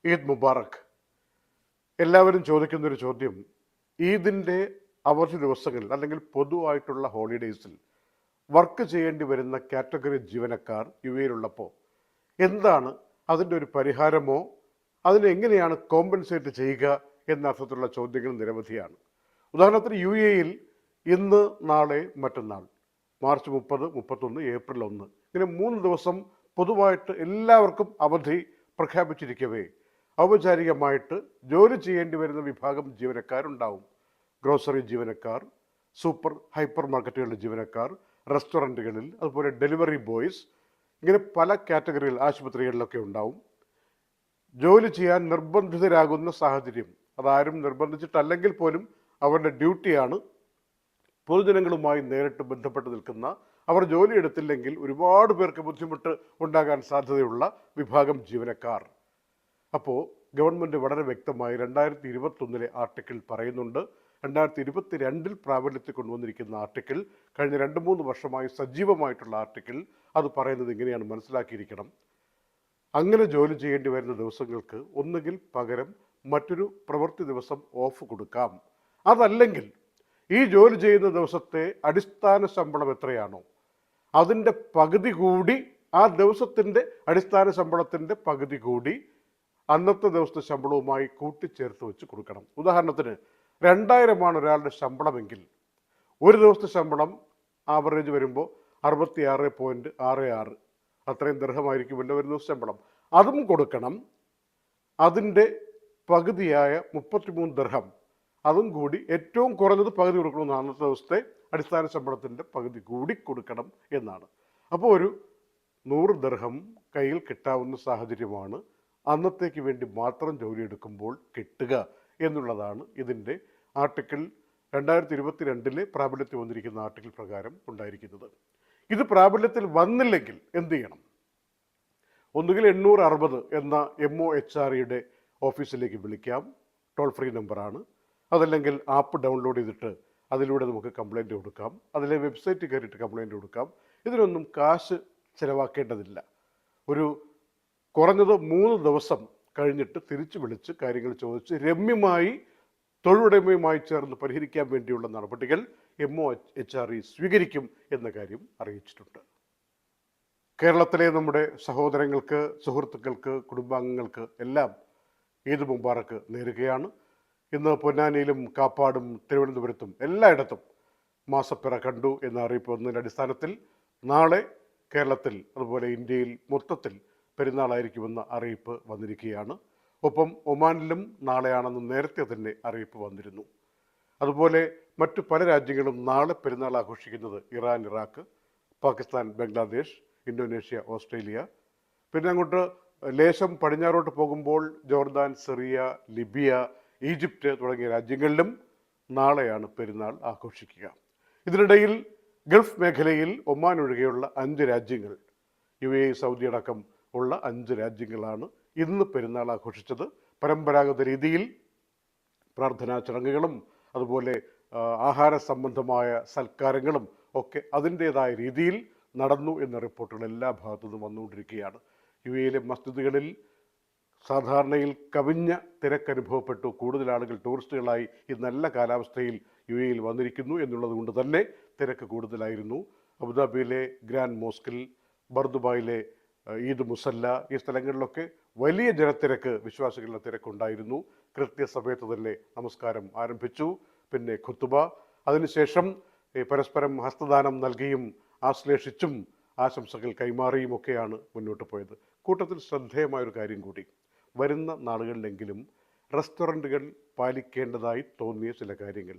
ഈദ് മുബാറക്. എല്ലാവരും ചോദിക്കുന്നൊരു ചോദ്യം, ഈദിൻ്റെ അവധി ദിവസങ്ങളിൽ അല്ലെങ്കിൽ പൊതുവായിട്ടുള്ള ഹോളിഡേയ്സിൽ വർക്ക് ചെയ്യേണ്ടി വരുന്ന കാറ്റഗറി ജീവനക്കാർ യു എയിലുള്ളപ്പോൾ എന്താണ് അതിൻ്റെ ഒരു പരിഹാരമോ അതിനെങ്ങനെയാണ് കോമ്പൻസേറ്റ് ചെയ്യുക എന്ന അർത്ഥത്തിലുള്ള ചോദ്യങ്ങൾ നിരവധിയാണ്. ഉദാഹരണത്തിന് യു എയിൽ ഇന്ന്, നാളെ, മറ്റന്നാൾ, മാർച്ച് 30, 31, ഏപ്രിൽ 1 ഇങ്ങനെ 3 ദിവസം പൊതുവായിട്ട് എല്ലാവർക്കും അവധി പ്രഖ്യാപിച്ചിരിക്കവേ ഔപചാരികമായിട്ട് ജോലി ചെയ്യേണ്ടി വരുന്ന വിഭാഗം ജീവനക്കാരുണ്ടാവും. ഗ്രോസറി ജീവനക്കാർ, സൂപ്പർ ഹൈപ്പർ മാർക്കറ്റുകളുടെ ജീവനക്കാർ, റെസ്റ്റോറൻറ്റുകളിൽ, അതുപോലെ ഡെലിവറി ബോയ്സ്, ഇങ്ങനെ പല കാറ്റഗറികൾ ആശുപത്രികളിലൊക്കെ ഉണ്ടാവും. ജോലി ചെയ്യാൻ നിർബന്ധിതരാകുന്ന സാഹചര്യം, അതാരും നിർബന്ധിച്ചിട്ടല്ലെങ്കിൽ പോലും അവരുടെ ഡ്യൂട്ടിയാണ്. പൊതുജനങ്ങളുമായി നേരിട്ട് ബന്ധപ്പെട്ട് നിൽക്കുന്ന, അവർ ജോലി എടുത്തില്ലെങ്കിൽ ഒരുപാട് പേർക്ക് ബുദ്ധിമുട്ട് ഉണ്ടാകാൻ സാധ്യതയുള്ള വിഭാഗം ജീവനക്കാർ. അപ്പോൾ ഗവൺമെൻറ് വളരെ വ്യക്തമായി 2021 ആർട്ടിക്കിൾ പറയുന്നുണ്ട്. 2022 പ്രാബല്യത്തിൽ കൊണ്ടുവന്നിരിക്കുന്ന ആർട്ടിക്കിൾ, കഴിഞ്ഞ 2-3 വർഷമായി സജീവമായിട്ടുള്ള ആർട്ടിക്കിൾ, അത് പറയുന്നത് ഇങ്ങനെയാണ്, മനസ്സിലാക്കിയിരിക്കണം. അങ്ങനെ ജോലി ചെയ്യേണ്ടി വരുന്ന ദിവസങ്ങൾക്ക് ഒന്നുകിൽ പകരം മറ്റൊരു പ്രവൃത്തി ദിവസം ഓഫ് കൊടുക്കാം. അതല്ലെങ്കിൽ ഈ ജോലി ചെയ്യുന്ന ദിവസത്തെ അടിസ്ഥാന ശമ്പളം എത്രയാണോ അതിൻ്റെ പകുതി കൂടി, ആ ദിവസത്തിൻ്റെ അടിസ്ഥാന ശമ്പളത്തിൻ്റെ പകുതി കൂടി അന്നത്തെ ദിവസത്തെ ശമ്പളവുമായി കൂട്ടിച്ചേർത്ത് വെച്ച് കൊടുക്കണം. ഉദാഹരണത്തിന് 2000 ഒരാളുടെ ശമ്പളമെങ്കിൽ ഒരു ദിവസത്തെ ശമ്പളം ആവറേജ് വരുമ്പോൾ 66.66, അത്രയും ദർഹമായിരിക്കുമല്ലോ ഒരു ദിവസം ശമ്പളം. അതും കൊടുക്കണം. അതിൻ്റെ പകുതിയായ 33 ദർഹം അതും കൂടി, ഏറ്റവും കുറഞ്ഞത് പകുതി കൊടുക്കണമെന്ന്, അന്നത്തെ ദിവസത്തെ അടിസ്ഥാന ശമ്പളത്തിൻ്റെ പകുതി കൂടി കൊടുക്കണം എന്നാണ്. അപ്പോൾ ഒരു 100 ദർഹം കയ്യിൽ കിട്ടാവുന്ന സാഹചര്യമാണ് അന്നത്തേക്ക് വേണ്ടി മാത്രം ജോലിയെടുക്കുമ്പോൾ കിട്ടുക എന്നുള്ളതാണ് ഇതിൻ്റെ ആർട്ടിക്കിൾ 2022 പ്രാബല്യത്തിൽ വന്നിരിക്കുന്ന ആർട്ടിക്കിൾ പ്രകാരം ഉണ്ടായിരിക്കുന്നത്. ഇത് പ്രാബല്യത്തിൽ വന്നില്ലെങ്കിൽ എന്ത് ചെയ്യണം? ഒന്നുകിൽ 860 എന്ന MOHREയുടെ ഓഫീസിലേക്ക് വിളിക്കാം, ടോൾ ഫ്രീ നമ്പറാണ്. അതല്ലെങ്കിൽ ആപ്പ് ഡൗൺലോഡ് ചെയ്തിട്ട് അതിലൂടെ നമുക്ക് കംപ്ലയിൻറ്റ് കൊടുക്കാം, അതിലെ വെബ്സൈറ്റ് കയറിയിട്ട് കംപ്ലയിൻറ്റ് കൊടുക്കാം. ഇതിനൊന്നും കാശ് ചിലവാക്കേണ്ടതില്ല. ഒരു കുറഞ്ഞത് 3 ദിവസം കഴിഞ്ഞിട്ട് തിരിച്ചു വിളിച്ച് കാര്യങ്ങൾ ചോദിച്ച് രമ്യമായി തൊഴിലുടമയുമായി ചേർന്ന് പരിഹരിക്കാൻ വേണ്ടിയുള്ള നടപടികൾ MOHRE സ്വീകരിക്കും എന്ന കാര്യം അറിയിച്ചിട്ടുണ്ട്. കേരളത്തിലെ നമ്മുടെ സഹോദരങ്ങൾക്ക്, സുഹൃത്തുക്കൾക്ക്, കുടുംബാംഗങ്ങൾക്ക് എല്ലാം ഈദ് മുബാറക്ക് നേരുകയാണ്. ഇന്ന് പൊന്നാനിയിലും കാപ്പാടും തിരുവനന്തപുരത്തും എല്ലായിടത്തും മാസപ്പിറ കണ്ടു എന്ന അറിയിപ്പ് വന്നതിൻ്റെ അടിസ്ഥാനത്തിൽ നാളെ കേരളത്തിൽ, അതുപോലെ ഇന്ത്യയിൽ മൊത്തത്തിൽ പെരുന്നാളായിരിക്കുമെന്ന അറിയിപ്പ് വന്നിരിക്കുകയാണ്. ഒപ്പം ഒമാനിലും നാളെയാണെന്ന് നേരത്തെ തന്നെ അറിയിപ്പ് വന്നിരുന്നു. അതുപോലെ മറ്റു പല രാജ്യങ്ങളും നാളെ പെരുന്നാൾ ആഘോഷിക്കുന്നത് Iran, Iraq, Pakistan, Bangladesh, Indonesia, Australia, പിന്നെ അങ്ങോട്ട് ലേശം പടിഞ്ഞാറോട്ട് പോകുമ്പോൾ ജോർദാൻ, സിറിയ, ലിബിയ, ഈജിപ്റ്റ് തുടങ്ങിയ രാജ്യങ്ങളിലും നാളെയാണ് പെരുന്നാൾ ആഘോഷിക്കുക. ഇതിനിടയിൽ ഗൾഫ് മേഖലയിൽ ഒമാൻ ഒഴികെയുള്ള 5 രാജ്യങ്ങൾ, UAE, സൗദി അടക്കം ഉള്ള 5 രാജ്യങ്ങളാണ് ഇന്ന് പെരുന്നാൾ ആഘോഷിച്ചത്. പരമ്പരാഗത രീതിയിൽ പ്രാർത്ഥനാ ചടങ്ങുകളും അതുപോലെ ആഹാര സംബന്ധമായ സൽക്കാരങ്ങളും ഒക്കെ അതിൻ്റേതായ രീതിയിൽ നടന്നു എന്ന റിപ്പോർട്ടുകൾ എല്ലാ ഭാഗത്തു നിന്നും വന്നുകൊണ്ടിരിക്കുകയാണ്. UAEയിലെ മസ്ജിദുകളിൽ സാധാരണയിൽ കവിഞ്ഞ തിരക്കനുഭവപ്പെട്ടു. കൂടുതൽ ആളുകൾ ടൂറിസ്റ്റുകളായി ഈ നല്ല കാലാവസ്ഥയിൽ UAEയിൽ വന്നിരിക്കുന്നു എന്നുള്ളത് കൊണ്ട് തന്നെ തിരക്ക് കൂടുതലായിരുന്നു. അബുദാബിയിലെ ഗ്രാൻഡ് മോസ്കിൽ, ബർദുബായിലെ ഈദ് മുസല്ല, ഈ സ്ഥലങ്ങളിലൊക്കെ വലിയ ജനത്തിരക്ക്, വിശ്വാസികളുടെ തിരക്കുണ്ടായിരുന്നു. കൃത്യസമയത്ത് തന്നെ നമസ്കാരം ആരംഭിച്ചു. പിന്നെ ഖുത്തുബ, അതിനുശേഷം പരസ്പരം ഹസ്തദാനം നൽകിയും ആശ്ലേഷിച്ചും ആശംസകൾ കൈമാറിയും ഒക്കെയാണ് മുന്നോട്ട് പോയത്. കൂട്ടത്തിൽ ശ്രദ്ധേയമായൊരു കാര്യം കൂടി, വരുന്ന നാളുകളിലെങ്കിലും റെസ്റ്റോറൻറ്റുകൾ പാലിക്കേണ്ടതായി തോന്നിയ ചില കാര്യങ്ങൾ.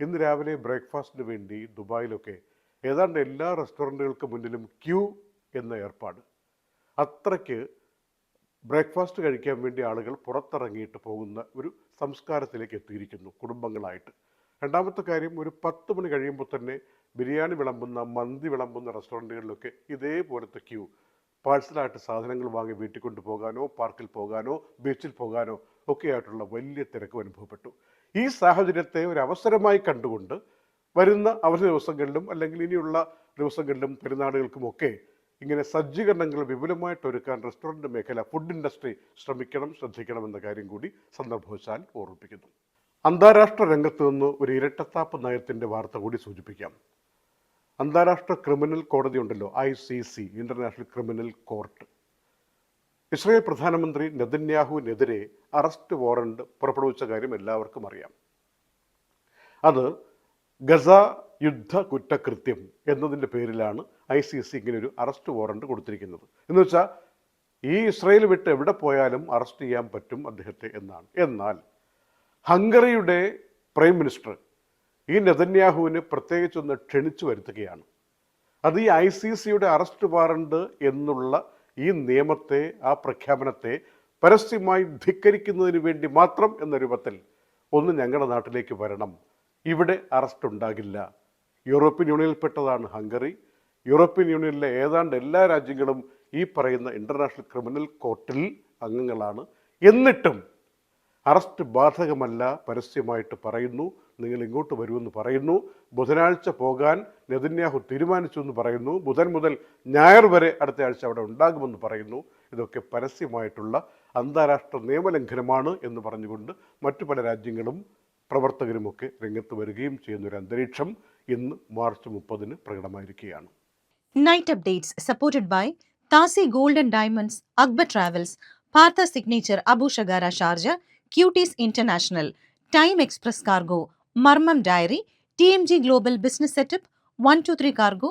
ഇന്ന് രാവിലെ ബ്രേക്ക്ഫാസ്റ്റിന് വേണ്ടി ദുബായിലൊക്കെ ഏതാണ്ട് എല്ലാ റെസ്റ്റോറൻറ്റുകൾക്ക് മുന്നിലും ക്യൂ എന്ന ഏർപ്പാട്. അത്രയ്ക്ക് ബ്രേക്ക്ഫാസ്റ്റ് കഴിക്കാൻ വേണ്ടി ആളുകൾ പുറത്തിറങ്ങിയിട്ട് പോകുന്ന ഒരു സംസ്കാരത്തിലേക്ക് എത്തിയിരിക്കുന്നു കുടുംബങ്ങളായിട്ട്. രണ്ടാമത്തെ കാര്യം, ഒരു 10 മണി കഴിയുമ്പോൾ തന്നെ ബിരിയാണി വിളമ്പുന്ന, മന്തി വിളമ്പുന്ന റെസ്റ്റോറൻറ്റുകളിലൊക്കെ ഇതേപോലത്തെ ക്യൂ. പാഴ്സലായിട്ട് സാധനങ്ങൾ വാങ്ങി വീട്ടിൽ കൊണ്ടുപോകാനോ, പാർക്കിൽ പോകാനോ, ബീച്ചിൽ പോകാനോ ഒക്കെയായിട്ടുള്ള വലിയ തിരക്ക് അനുഭവപ്പെട്ടു. ഈ സാഹചര്യത്തെ ഒരു അവസരമായി കണ്ടുകൊണ്ട് വരുന്ന അവധി ദിവസങ്ങളിലും അല്ലെങ്കിൽ ഇനിയുള്ള ദിവസങ്ങളിലും പെരുന്നാളുകൾക്കുമൊക്കെ ഇങ്ങനെ സജ്ജീകരണങ്ങൾ വിപുലമായിട്ട് ഒരുക്കാൻ റെസ്റ്റോറൻറ്റ് മേഖല, ഫുഡ് ഇൻഡസ്ട്രി ശ്രദ്ധിക്കണം എന്ന കാര്യം കൂടി സന്ദർഭവശാൽ ഓർമ്മിപ്പിക്കുന്നു. അന്താരാഷ്ട്ര രംഗത്ത് നിന്ന് ഒരു ഇരട്ടത്താപ്പ് നയത്തിൻ്റെ വാർത്ത കൂടി സൂചിപ്പിക്കാം. അന്താരാഷ്ട്ര ക്രിമിനൽ കോടതി ഉണ്ടല്ലോ, ICC, international criminal court, Israel പ്രധാനമന്ത്രി നെതന്യാഹുവിനെതിരെ അറസ്റ്റ് വാറണ്ട് പുറപ്പെടുവിച്ച കാര്യം എല്ലാവർക്കും അറിയാം. അത് ഗസ യുദ്ധ കുറ്റകൃത്യം എന്നതിൻ്റെ പേരിലാണ് ICC ഇങ്ങനെ ഒരു അറസ്റ്റ് വാറണ്ട് കൊടുത്തിരിക്കുന്നത്. എന്ന് വെച്ചാൽ ഈ ഇസ്രായേൽ വിട്ട് എവിടെ പോയാലും അറസ്റ്റ് ചെയ്യാൻ പറ്റും അദ്ദേഹത്തെ എന്നാണ്. എന്നാൽ ഹംഗറിയുടെ പ്രൈം മിനിസ്റ്റർ ഈ നെതന്യാഹുവിനെ പ്രത്യേകിച്ചൊന്ന് ക്ഷണിച്ചു വരുത്തുകയാണ്. അത് ഈ ICCയുടെ അറസ്റ്റ് വാറണ്ട് എന്നുള്ള ഈ നിയമത്തെ, ആ പ്രഖ്യാപനത്തെ പരസ്യമായി ധിക്കരിക്കുന്നതിന് വേണ്ടി മാത്രം എന്ന രൂപത്തിൽ ഒന്ന് ഞങ്ങളുടെ നാട്ടിലേക്ക് വരണം, ഇവിടെ അറസ്റ്റ് ഉണ്ടാകില്ല. യൂറോപ്യൻ യൂണിയനിൽപ്പെട്ടതാണ് ഹംഗറി. യൂറോപ്യൻ യൂണിയനിലെ ഏതാണ്ട് എല്ലാ രാജ്യങ്ങളും ഈ പറയുന്ന ഇൻ്റർനാഷണൽ ക്രിമിനൽ കോർട്ടിൽ അംഗങ്ങളാണ്. എന്നിട്ടും അറസ്റ്റ് ബാധകമല്ല പരസ്യമായിട്ട് പറയുന്നു. നിങ്ങൾ ഇങ്ങോട്ട് വരുമെന്ന് പറയുന്നു. ബുധനാഴ്ച പോകാൻ നെതന്യാഹു തീരുമാനിച്ചു എന്ന് പറയുന്നു. ബുധൻ മുതൽ ഞായർ വരെ അടുത്ത ആഴ്ച അവിടെ ഉണ്ടാകുമെന്ന് പറയുന്നു. ഇതൊക്കെ പരസ്യമായിട്ടുള്ള അന്താരാഷ്ട്ര നിയമലംഘനമാണ് എന്ന് പറഞ്ഞുകൊണ്ട് മറ്റു പല രാജ്യങ്ങളും പ്രവർത്തകരുമൊക്കെ രംഗത്ത് വരികയും ചെയ്യുന്നൊരു അന്തരീക്ഷം ഇന്ന് മാർച്ച് 30 പ്രകടമായിരിക്കുകയാണ്. Night updates supported by Thasi gold and diamonds, Akbar travels, Partha signature Abu Shagara Sharjah, cuties international, time express cargo, Marmam dairy, TMG global business setup, 123 cargo,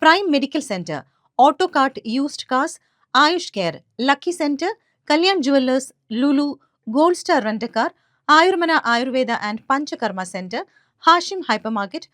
prime medical centre, auto cart used cars, Ayush care, lucky centre, Kalyan jewellers, Lulu, gold star rent car, Ayurmana ayurveda and panchakarma centre, Hashim hyper market,